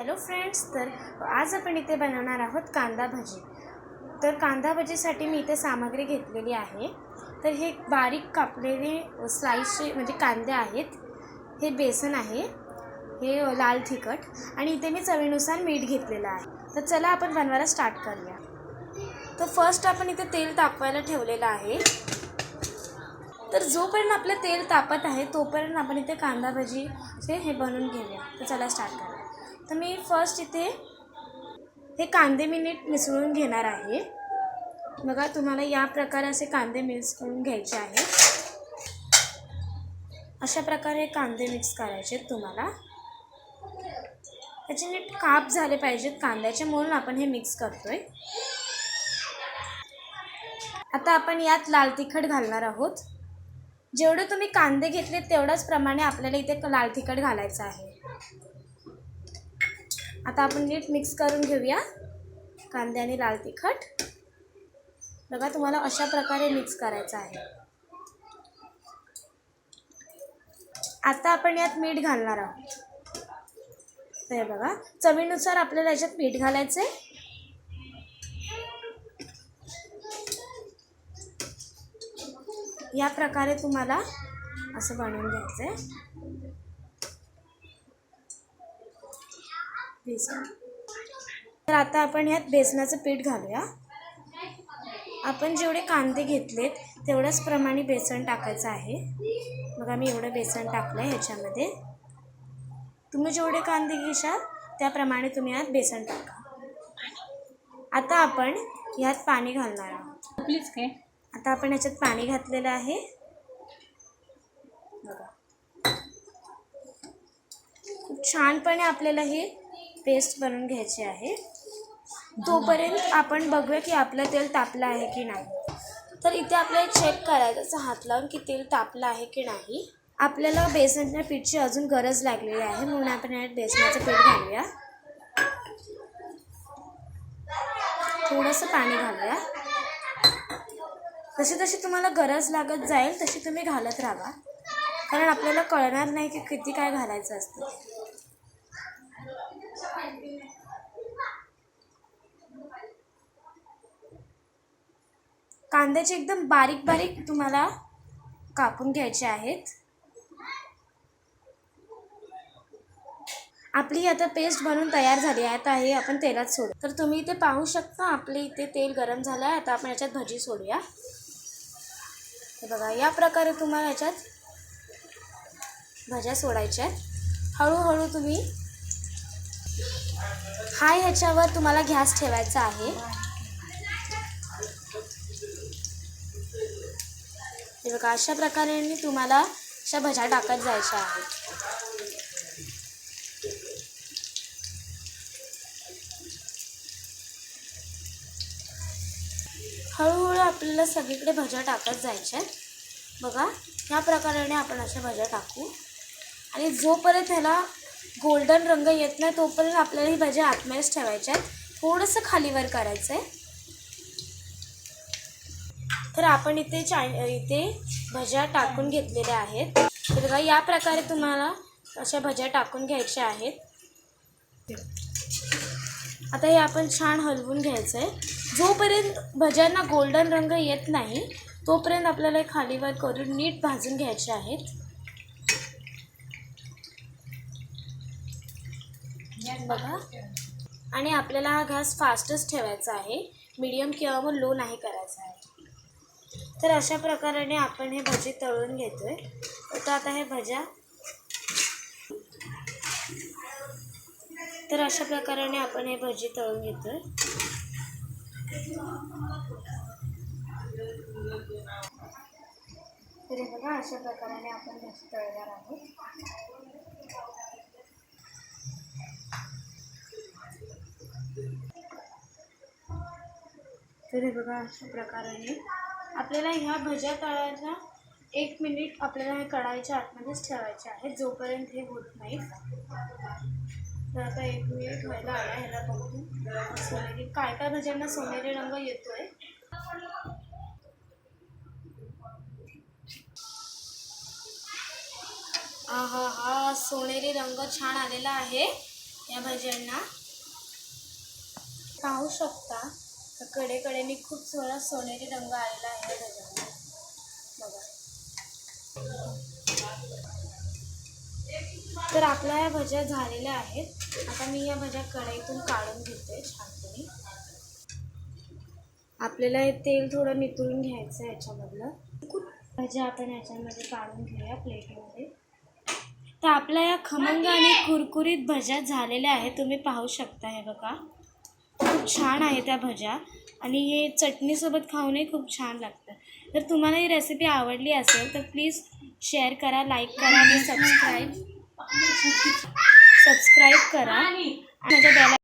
Hello friends, तर आज आपण इथे बनवणार आहोत कांदा भजी. तर कांदा भजीसाठी मी इथे सामग्री घेतलेली आहे. तर हे बारीक कापलेले स्लाइसचे म्हणजे कांदे आहेत, हे बेसन आहे, हे लाल तिखट आणि इथे मी चवीनुसार मीठ घेतलेलं आहे. तर चला आपण बनवायला स्टार्ट करूया. तर फर्स्ट आपण इथे तेल तापवायला ठेवलेलं आहे. तर जोपर्यंत आपलं तेल तापत आहे तोपर्यंत आपण इथे कांदा भजीचे हे बनवून घेऊया. तर चला स्टार्ट करूया. तर मी फर्स्ट इथे हे कांदे मी नीट मिसळून घेणार आहे. बघा, तुम्हाला या प्रकारे असे कांदे मिक्स करून घ्यायचे आहेत. अशा प्रकारे कांदे मिक्स करायचे तुम्हाला. त्याचे नीट काप झाले पाहिजेत कांद्याचे, म्हणून आपण हे मिक्स करतोय. आता आपण यात लाल तिखट घालणार आहोत. जेवढे तुम्ही कांदे घेतले तेवढ्याच प्रमाणे आपल्याला इथे लाल तिखट घालायचं आहे. आता आपण नीट मिक्स करून घेऊया कांदे आणि लाल तिखट. बघा, तुम्हाला अशा प्रकारे मिक्स करायचं आहे. आता आपण यात मीठ घालणार आहोत. तर बघा, चवीनुसार आपल्याला याच्यात मीठ घालायचं आहे. या प्रकारे तुम्हाला असं बनवून घ्यायचं आहे. बेसन. तर आता आपण यात बेसनाचं पीठ घालूया. आपण जेवढे कांदे घेतलेत तेवढ्याच प्रमाणे बेसन टाकायचं आहे. बघा, मी एवढं बेसन टाकलं आहे ह्याच्यामध्ये. तुम्ही जेवढे कांदे घेशाल त्याप्रमाणे तुम्ही यात बेसन टाका. आता आपण यात पाणी घालणार आहोत. प्लीज काय आता आपण याच्यात पाणी घातलेलं आहे. बघा, खूप छानपणे आपल्याला हे पेस्ट बनवून घ्यायची आहे. तोपर्यंत आपण बघूया की आपलं तेल तापलं आहे की नाही. तर इथे आपल्याला चेक करायचं असं हात लावून की तेल तापलं आहे की नाही. आपल्याला बेसनच्या पीठची अजून गरज लागलेली आहे, म्हणून आपण यात बेसनाचं पीठ घालूया. थोडंसं पाणी घालूया. जशी तुम्हाला गरज लागत जाईल तशी तुम्ही घालत राहा, कारण आपल्याला कळणार नाही की किती काय घालायचं असतं. कांद्याचे एकदम बारीक बारीक तुम्हाला कापून घ्यायचे आहेत. आपली आता पेस्ट बनवून तयार झाली आहे. आता हे आपण तेलात सोडू. तर तुम्ही इथे पाहू शकता आपले इथे तेल गरम झालं आहे. आता आपण याच्यात भजी सोडूया. हे बघा, या प्रकारे तुम्हाला याच्यात भज्या सोडायच्या आहेत. हळूहळू तुम्ही हाय ह्याच्यावर तुम्हाला गॅस ठेवायचा आहे. हे बघा, अशा प्रकारे तुम्हाला अशा भज्या टाकत जायच्या आहेत. हळूहळू आपल्याला सगळीकडे भज्या टाकत जायच्या आहेत. बघा, ह्या प्रकारे आपण अशा भज्या टाकू आणि जोपर्यंत ह्याला गोल्डन रंग येत नाही तोपर्यंत आपल्याला ही भज्या आतमध्येच ठेवायच्या आहेत. थोडंसं खालीवर करायचं आहे. तर आपण इथे भज्या टाकून घेतलेल्या आहेत. तर बघा, या प्रकारे तुम्हाला अशा भज्या टाकून घ्यायच्या आहेत. आता हे आपण छान हलवून घ्यायचं आहे. जोपर्यंत भज्यांना गोल्डन रंग येत नाही तोपर्यंत आपल्याला खालीवर करून नीट भाजून घ्यायचे आहेत. बघा, आणि आपल्याला हा गॅस फास्टच ठेवायचा आहे, मीडियम किंवा मग लो नाही करायचा आहे. तर अशा प्रकारे आपण हे भजी तळून घेतोय. तर आता हे भज्या तर अशा प्रकारे आपण हे भजी तळून घेतोय. तर बघा, अशा प्रकारे आपण भजी तळणार आहोत. तर हे बघा, अशा प्रकारे आपल्याला ह्या भज्या तळायला 1 मिनिट आपल्याला हे कढाईच्या आतमध्येच ठेवायचे आहे, जोपर्यंत हे होत नाही. तर आता 1 मिनिट व्हायला आला. ह्याला बघून सोनेरी काय काय भज्यांना सोनेरी रंग येतोय. हा, सोनेरी रंग छान आलेला आहे. या भज्यांना. पाहू शकता तर कडेकडेने खूप थोडा सोनेरी रंग आलेला आहे भज्यांना. बघा. तर आपल्या या भज्या झालेल्या आहेत. आता मी या भज्या कढईतून काढून घेते छानपणे. आपल्याला हे तेल थोडं नितळून घ्यायचं आहे याच्यामधलं. भज्या आपण याच्यामध्ये काढून घेऊया प्लेटमध्ये. तर आपल्या या खमंग आणि कुरकुरीत भज्या झालेल्या आहेत. तुम्ही पाहू शकता. हे बघा खूप छान आहे त्या भज्या आणि हे चटणीसोबत खाऊनही खूप छान लागतं. जर तुम्हाला ही रेसिपी आवडली असेल तर प्लीज शेअर करा, लाईक करा आणि सबस्क्राईब करा. माझ्या